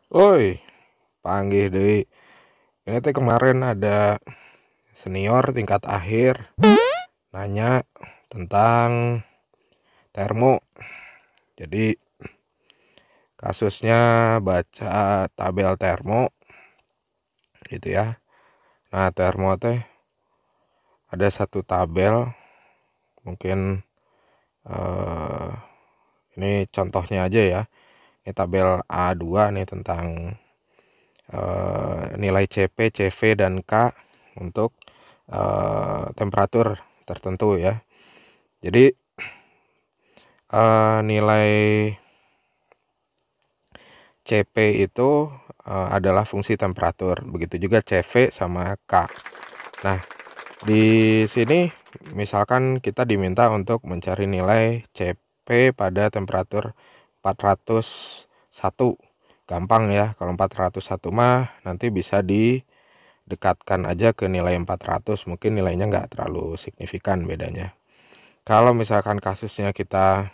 Woi, panggih deui. Ini teh kemarin ada senior tingkat akhir nanya tentang termo. Jadi kasusnya baca tabel termo gitu ya. Nah, termo teh ada satu tabel, mungkin eh, ini contohnya aja ya. Ini tabel A2 nih tentang nilai CP, CV dan K untuk temperatur tertentu ya. Jadi nilai CP itu adalah fungsi temperatur, begitu juga CV sama K. Nah, di sini misalkan kita diminta untuk mencari nilai CP pada temperatur 401. Gampang ya, kalau 401 mah nanti bisa didekatkan aja ke nilai 400, mungkin nilainya nggak terlalu signifikan bedanya. Kalau misalkan kasusnya kita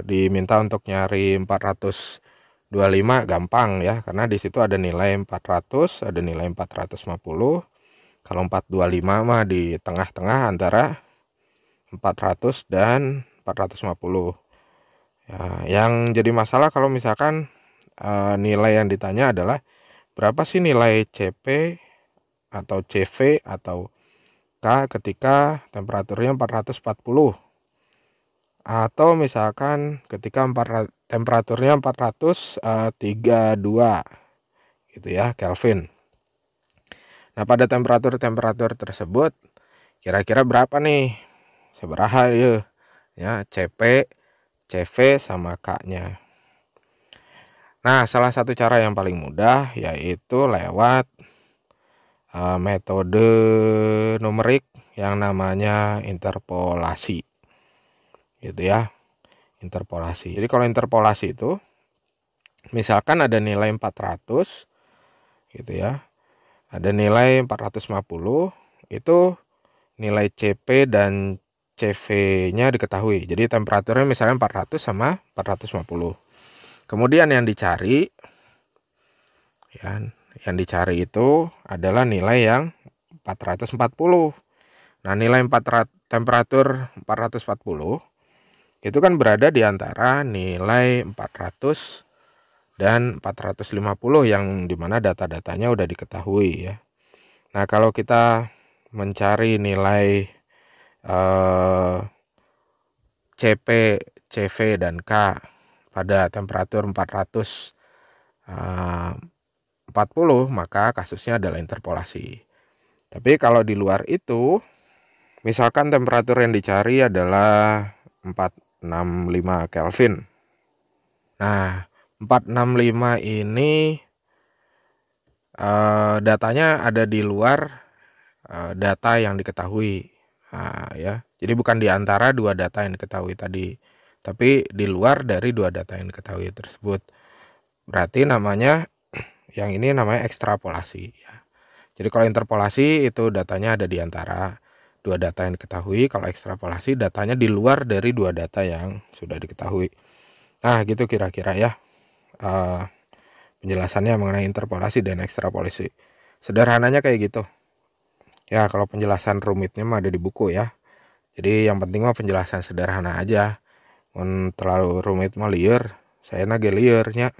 diminta untuk nyari 425, gampang ya, karena di situ ada nilai 400, ada nilai 450. Kalau 425 mah di tengah-tengah antara 400 dan 450. Ya, yang jadi masalah kalau misalkan nilai yang ditanya adalah berapa sih nilai CP atau CV atau K ketika temperaturnya 440. Atau misalkan ketika temperaturnya 432 gitu ya, Kelvin. Nah, pada temperatur-temperatur tersebut kira-kira berapa nih? Sabaraha ya, CP, CV sama K-nya. Nah, salah satu cara yang paling mudah yaitu lewat metode numerik yang namanya interpolasi. Gitu ya, interpolasi. Jadi kalau interpolasi itu misalkan ada nilai 400 gitu ya. Ada nilai 450, itu nilai CP dan CV-nya diketahui. Jadi temperaturnya misalnya 400 sama 450. Kemudian yang dicari ya, yang dicari itu adalah nilai yang 440. Nah, nilai temperatur 440 itu kan berada di antara nilai 400 dan 450 yang dimana data-datanya udah diketahui ya. Nah, kalau kita mencari nilai CP, CV dan K pada temperatur 440, maka kasusnya adalah interpolasi. Tapi kalau di luar itu, misalkan temperatur yang dicari adalah 465 Kelvin. Nah, 465 ini datanya ada di luar data yang diketahui. Nah, ya. Jadi bukan di antara dua data yang diketahui tadi, tapi di luar dari dua data yang diketahui tersebut. Berarti namanya yang ini namanya ekstrapolasi ya. Jadi kalau interpolasi itu datanya ada di antara dua data yang diketahui, kalau ekstrapolasi datanya di luar dari dua data yang sudah diketahui. Nah, gitu kira-kira ya penjelasannya mengenai interpolasi dan ekstrapolasi. Sederhananya kayak gitu. Ya, kalau penjelasan rumitnya mah ada di buku ya. Jadi yang penting mah penjelasan sederhana aja. Terlalu rumit mah liar. Saya nage liarnya.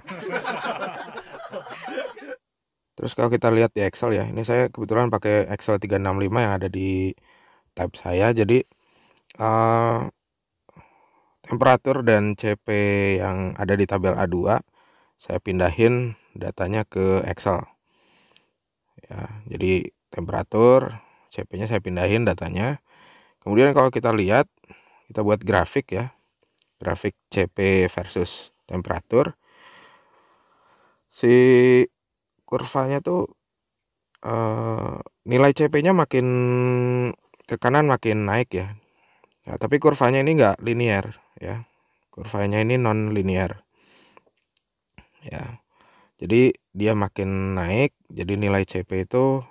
Terus kalau kita lihat di Excel ya, ini saya kebetulan pakai Excel 365 yang ada di tab saya. Jadi temperatur dan CP yang ada di tabel A2 saya pindahin datanya ke Excel. Ya, jadi temperatur, CP-nya saya pindahin datanya. Kemudian kalau kita lihat, kita buat grafik ya. Grafik CP versus temperatur. Si kurvanya tuh nilai CP-nya makin ke kanan makin naik ya. Ya, tapi kurvanya ini enggak linear ya. Kurvanya ini non linear. Ya. Jadi dia makin naik, jadi nilai CP itu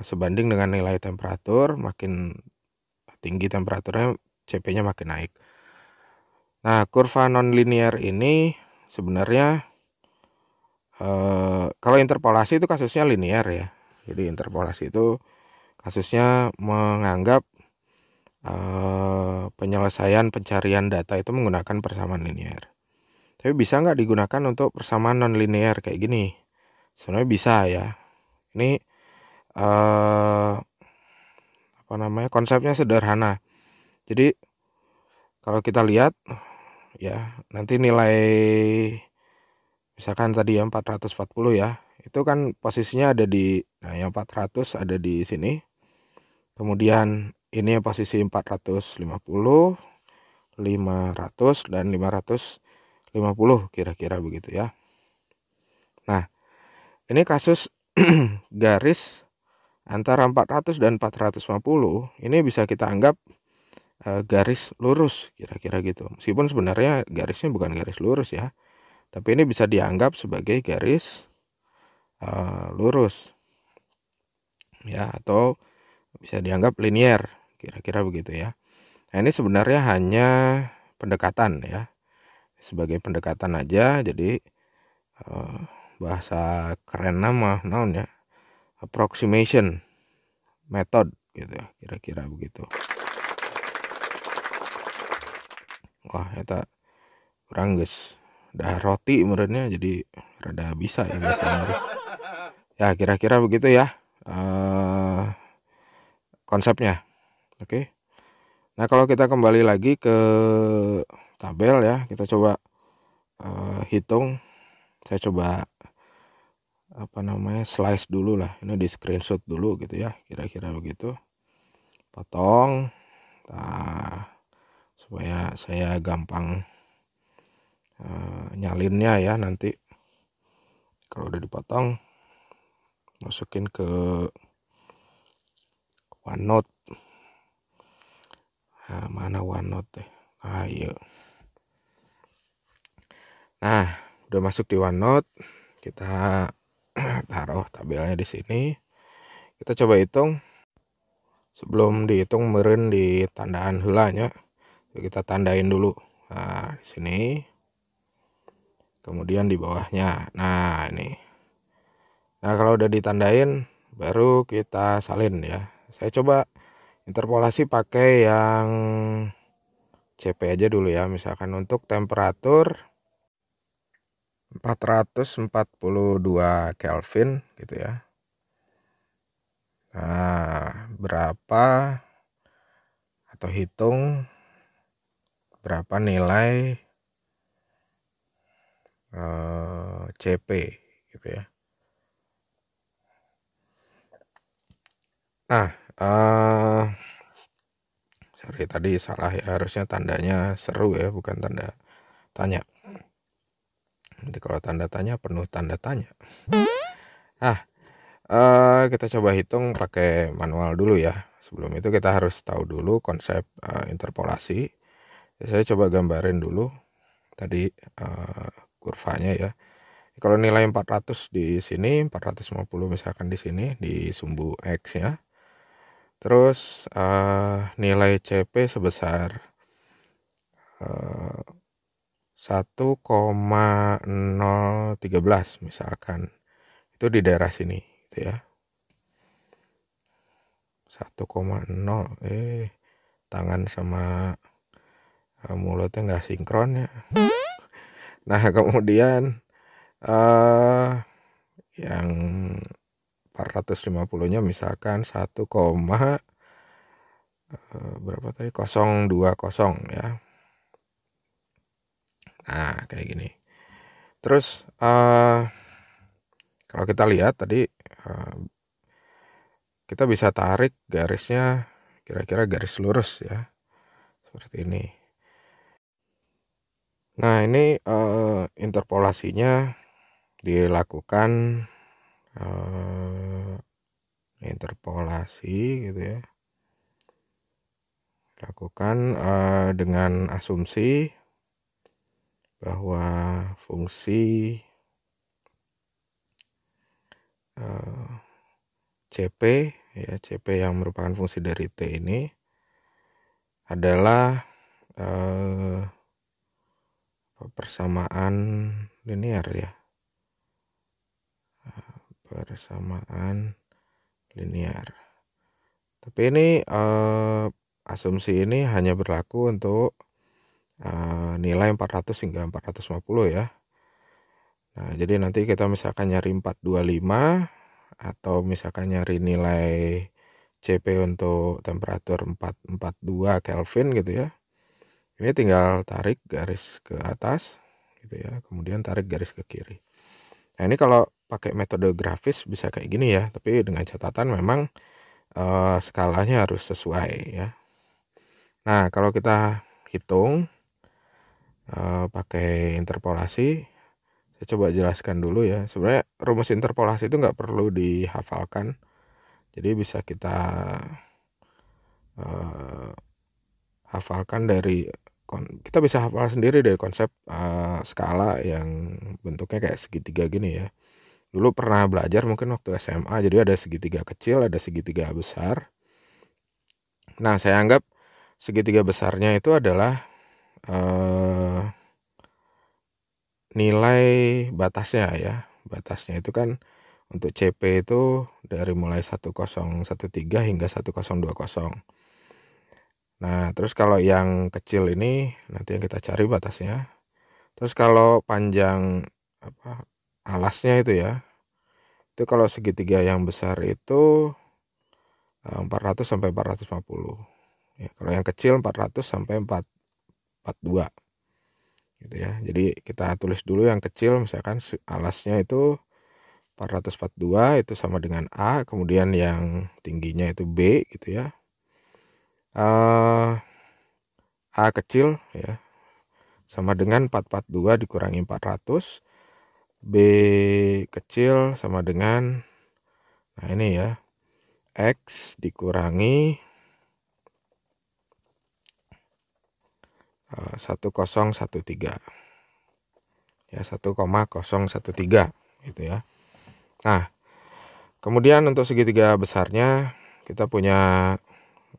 sebanding dengan nilai temperatur, makin tinggi temperaturnya CP-nya makin naik. Nah, kurva non linear ini sebenarnya Kalau interpolasi itu kasusnya linear ya. Jadi interpolasi itu kasusnya menganggap penyelesaian pencarian data itu menggunakan persamaan linear. Tapi bisa nggak digunakan untuk persamaan non linear kayak gini? Sebenarnya bisa ya. Ini apa namanya, konsepnya sederhana. Jadi kalau kita lihat ya, nanti nilai misalkan tadi yang 440 ya, itu kan posisinya ada di, nah yang 400 ada di sini. Kemudian ini yang posisi 450, 500 dan 550 kira-kira begitu ya. Nah, ini kasus garis antara 400 dan 450 ini bisa kita anggap garis lurus kira-kira gitu. Meskipun sebenarnya garisnya bukan garis lurus ya, tapi ini bisa dianggap sebagai garis lurus ya, atau bisa dianggap linear kira-kira begitu ya. Nah, ini sebenarnya hanya pendekatan ya, sebagai pendekatan aja. Jadi bahasa keren nama naon ya, approximation method gitu ya, kira-kira begitu. Wah, eta kurang geus dah roti menurutnya, jadi rada bisa ya bahasa Inggris. Ya, kira-kira begitu ya konsepnya. Oke. Nah, kalau kita kembali lagi ke tabel ya, kita coba hitung. Saya coba apa namanya, slice dulu lah. Ini di screenshot dulu gitu ya, kira-kira begitu. Potong. Nah, supaya saya gampang nyalinnya ya nanti. Kalau udah dipotong, masukin ke OneNote. Nah, mana OneNote deh? Ah, iya. Nah, udah masuk di OneNote. Kita taruh tabelnya di sini. Kita coba hitung. Sebelum dihitung meureun di tandaan heulanya. Kita tandain dulu. Nah, di sini. Kemudian di bawahnya. Nah, ini. Nah, kalau udah ditandain baru kita salin ya. Saya coba interpolasi pakai yang CP aja dulu ya. Misalkan untuk temperatur 442 Kelvin gitu ya. Nah, berapa atau hitung berapa nilai CP gitu ya. Nah, sorry tadi salah ya, harusnya tandanya seru ya, bukan tanda tanya. Nanti kalau tanda tanya penuh tanda tanya. Kita coba hitung pakai manual dulu ya. Sebelum itu kita harus tahu dulu konsep interpolasi. Saya coba gambarin dulu tadi kurvanya ya. Kalau nilai 400 di sini, 450 misalkan di sini di sumbu X ya. Terus nilai CP sebesar 1,013 misalkan. Itu di daerah sini gitu ya. 1,0 tangan sama mulutnya nggak sinkron ya. Nah, kemudian yang 450-nya misalkan 1, berapa tadi, 020 ya. Nah, kayak gini. Terus kalau kita lihat tadi kita bisa tarik garisnya kira-kira garis lurus ya, seperti ini. Nah, ini interpolasinya dilakukan interpolasi gitu ya, lakukan dengan asumsi bahwa fungsi CP ya, CP yang merupakan fungsi dari T ini adalah persamaan linear ya. persamaan linear. Tapi ini asumsi ini hanya berlaku untuk nilai 400 hingga 450 ya. Nah, jadi nanti kita misalkan nyari 425 atau misalkan nyari nilai CP untuk temperatur 442 Kelvin gitu ya. Ini tinggal tarik garis ke atas gitu ya, kemudian tarik garis ke kiri. Nah, ini kalau pakai metode grafis bisa kayak gini ya, tapi dengan catatan memang skalanya harus sesuai ya. Nah, kalau kita hitung pakai interpolasi, saya coba jelaskan dulu ya. Sebenarnya rumus interpolasi itu nggak perlu dihafalkan, jadi bisa kita hafalkan dari, kita bisa hafal sendiri dari konsep skala yang bentuknya kayak segitiga gini ya. Dulu pernah belajar mungkin waktu SMA, jadi ada segitiga kecil, ada segitiga besar. Nah, saya anggap segitiga besarnya itu adalah nilai batasnya ya. Batasnya itu kan untuk CP itu dari mulai 1013 hingga 1020. Nah, terus kalau yang kecil ini nanti yang kita cari batasnya. Terus kalau panjang alasnya itu ya, itu kalau segitiga yang besar itu 400 sampai 450. Ya, kalau yang kecil 400 sampai 442. Gitu ya. Jadi kita tulis dulu yang kecil, misalkan alasnya itu 442 itu sama dengan A, kemudian yang tingginya itu B gitu ya. A kecil ya sama dengan 442 dikurangi 400, B kecil sama dengan, nah ini ya, X dikurangi 1013 ya, 1013 gitu ya. Nah, kemudian untuk segitiga besarnya kita punya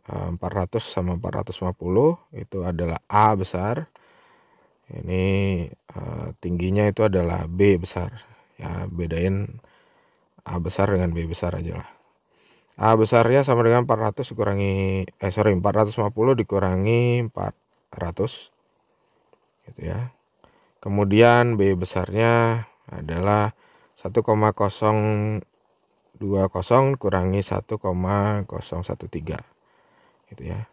400 sama 450 itu adalah A besar. Ini tingginya itu adalah B besar. Ya, bedain A besar dengan B besar aja lah. A besarnya sama dengan 400 dikurangi 450 dikurangi 400 gitu ya. Kemudian B besarnya adalah 1,020 kurangi 1,013 gitu ya.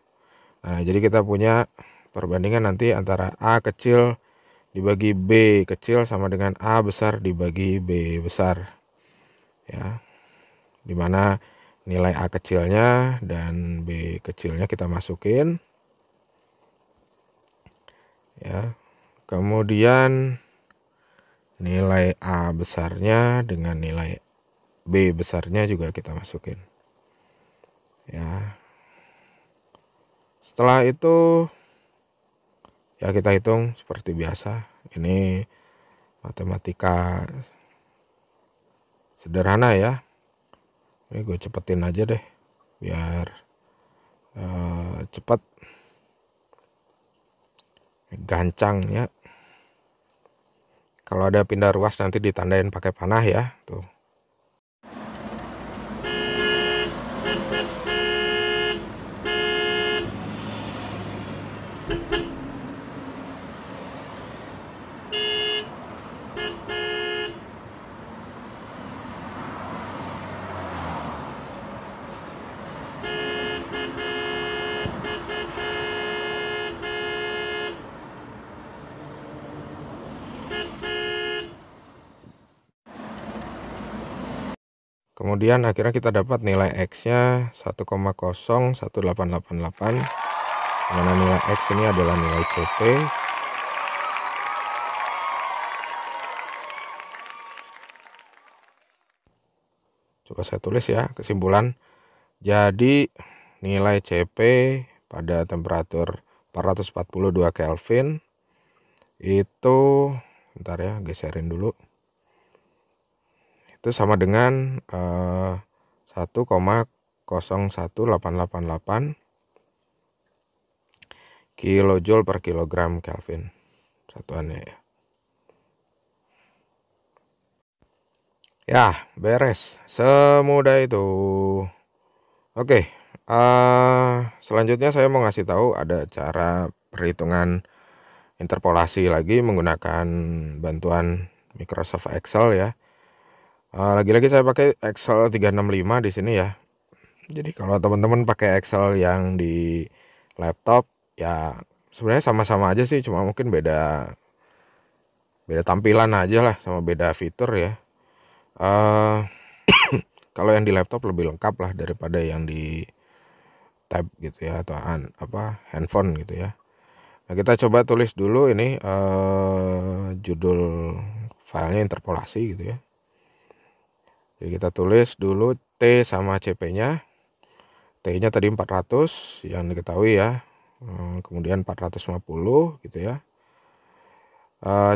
Nah, jadi kita punya perbandingan nanti antara A kecil dibagi B kecil sama dengan A besar dibagi B besar ya, dimana nilai A kecilnya dan B kecilnya kita masukin ya, kemudian nilai A besarnya dengan nilai B besarnya juga kita masukin ya. Setelah itu ya kita hitung seperti biasa. Ini matematika sederhana ya. Ini gue cepetin aja deh biar cepet, gancang ya. Kalau ada pindah ruas nanti ditandain pakai panah ya tuh. Kemudian akhirnya kita dapat nilai X-nya 1,01888, dimana nilai X ini adalah nilai CP. Coba saya tulis ya kesimpulan. Jadi nilai CP pada temperatur 442 Kelvin itu, bentar ya, geserin dulu. Itu sama dengan 1,01888 kilojoule per kilogram Kelvin satuannya ya. Ya, beres. Semudah itu. Oke, selanjutnya saya mau ngasih tahu ada cara perhitungan interpolasi lagi menggunakan bantuan Microsoft Excel ya. Lagi-lagi saya pakai Excel 365 di sini ya. Jadi kalau teman-teman pakai Excel yang di laptop ya sebenarnya sama-sama aja sih, cuma mungkin beda tampilan aja lah sama beda fitur ya. Kalau yang di laptop lebih lengkap lah daripada yang di tab gitu ya, atau handphone gitu ya. Nah, kita coba tulis dulu ini judul filenya interpolasi gitu ya. Jadi kita tulis dulu T sama CP-nya. T-nya tadi 400 yang diketahui ya. Kemudian 450 gitu ya.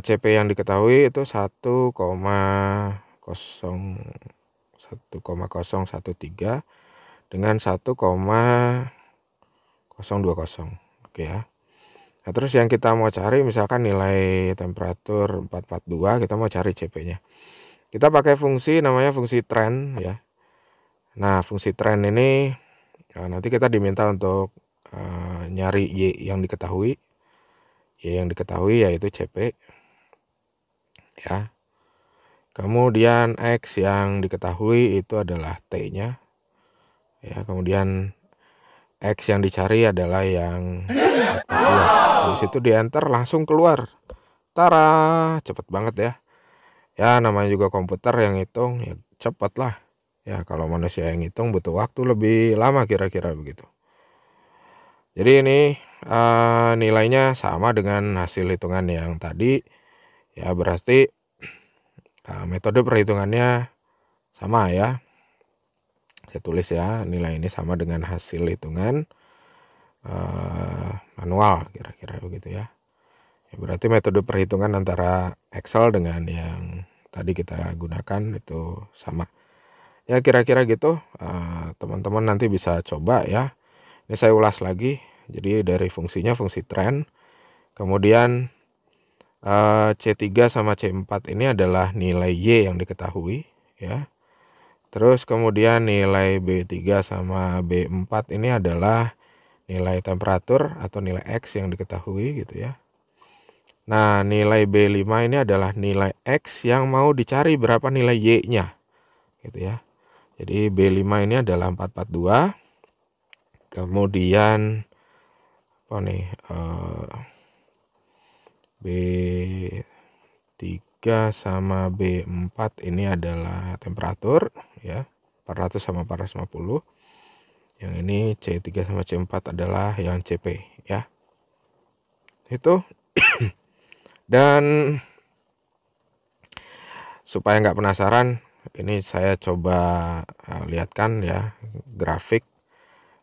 CP yang diketahui itu 1,013 dengan 1,020. Oke ya. Nah, terus yang kita mau cari misalkan nilai temperatur 442, kita mau cari CP-nya. Kita pakai fungsi namanya fungsi trend ya. Nah, fungsi trend ini nanti kita diminta untuk nyari Y yang diketahui. Y yang diketahui yaitu CP ya. Kemudian X yang diketahui itu adalah T-nya. Ya, kemudian X yang dicari adalah yang 42. Habis itu di enter langsung keluar. Tara, cepet banget ya. Ya, namanya juga komputer yang hitung, ya cepet lah. Ya, kalau manusia yang hitung butuh waktu lebih lama kira-kira begitu. Jadi ini nilainya sama dengan hasil hitungan yang tadi. Ya, berarti metode perhitungannya sama ya. Saya tulis ya, nilai ini sama dengan hasil hitungan manual kira-kira begitu ya. Berarti metode perhitungan antara Excel dengan yang tadi kita gunakan itu sama. Ya kira-kira gitu, teman-teman nanti bisa coba ya. Ini saya ulas lagi. Jadi dari fungsinya fungsi trend. Kemudian C3 sama C4 ini adalah nilai Y yang diketahui ya. Terus kemudian nilai B3 sama B4 ini adalah nilai temperatur atau nilai X yang diketahui gitu ya. Nah, nilai B5 ini adalah nilai X yang mau dicari berapa nilai Y-nya. Gitu ya. Jadi B5 ini adalah 442. Kemudian apa nih? B3 sama B4 ini adalah temperatur ya. 400 sama 450. Yang ini C3 sama C4 adalah yang CP ya. Itu dan supaya nggak penasaran, ini saya coba lihatkan ya grafik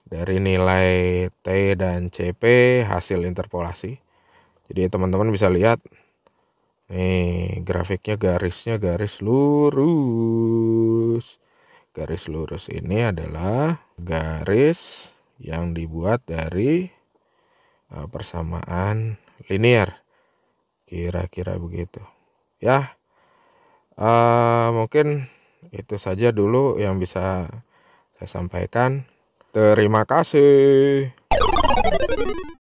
dari nilai T dan CP hasil interpolasi. Jadi teman-teman bisa lihat nih grafiknya, garisnya garis lurus. Garis lurus ini adalah garis yang dibuat dari persamaan linear. Kira-kira begitu. Ya, mungkin itu saja dulu yang bisa saya sampaikan. Terima kasih.